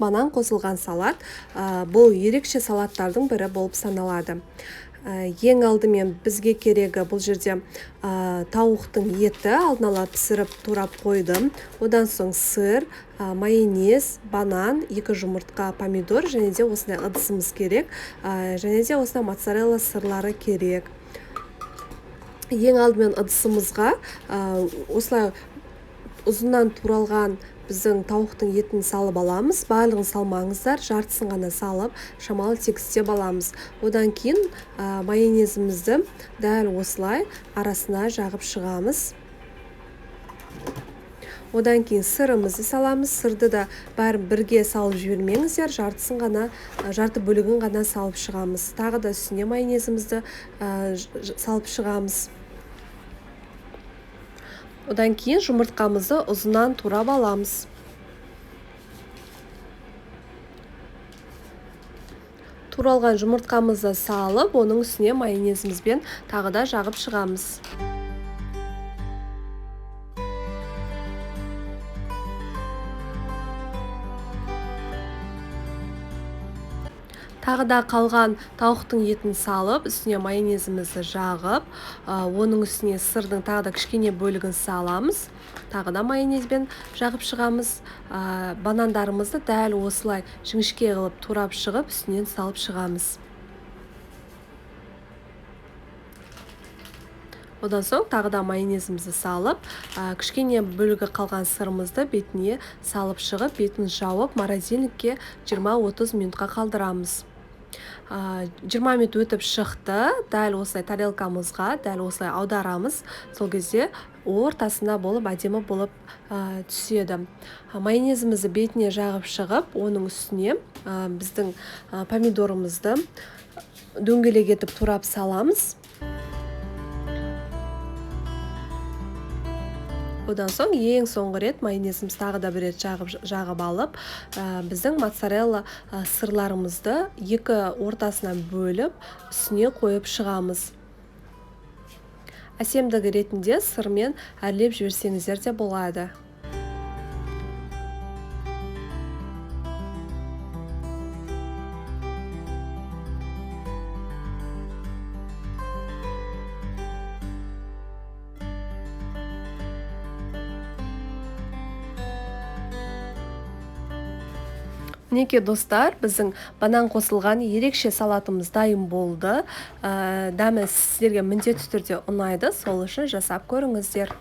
банан қосылған салат. Бұл ерекше салаттардың бірі болып саналады. Ең алдымен бізге керегі бұл жерде тауықтың еті алдын ала пісіріп турап қойдым. Одан соң сыр, майонез, банан, 2 жұмыртқа, помидор және де осындай ыдысымыз керек. Және де осындай моцарелла сырлары керек. Ең алдымен ыдысымызға осылай ұзыннан туралған біздің тауықтың етін салып аламыз. Барлығын салмаңыздар, жартысын ғана салып, шамалы тегістеп аламыз. Одан кейін майонезімізді дәл осылай арасына жағып шығамыз. Одан кейін сырымызды саламыз. Сырды да бәрін бірге салып жібермеңіздер, жарты бөлігін ғана салып шығамыз. Тағы да үстіне майонезімізді салып шығамыз. Одан кейін жұмыртқамызды ұзынан турап аламыз. Туралған жұмыртқамызды салып, оның үстіне майонезімізбен тағы да жағып шығамыз. Тағы да қалған тауықтың етін салып, үстіне майонезімізді жағып, оның үстіне сырдың тағы да кішкене бөлігін саламыз. Тағы да майонезбен жағып шығамыз. Банандарымызды дәл осылай жіңішке қылып турап шығып, үстінен салып шығамыз. Одан соң тағы да майонезімізді салып, кішкене бөлігі қалған сырымызды бетіне салып шығып, бетін жауып, морозильникке 20-30 минутқа қалдырамыз. 20 минут өтіп шықты, дәл осылай тарелкамызға дәл осылай аударамыз. Сол кезде ортасында болып, әдемі болып түседі. Майонезімізді бетіне жағып шығып, оның үстіне біздің помидорымызды дөңгелек етіп турап саламыз. Одан соң ең соңғы рет майонезіміз тағы да бір рет жағып алып, біздің моцарелла сырларымызды екі ортасынан бөліп, үстіне қойып шығамыз. Әсемдігі ретінде сырмен әрлеп жіберсеңіздер де болады. Мінекей достар, біздің банан қосылған ерекше салатымыз дайын болды. Дәмі сіздерге міндетті түрде ұнайды, сол үшін жасап көріңіздер.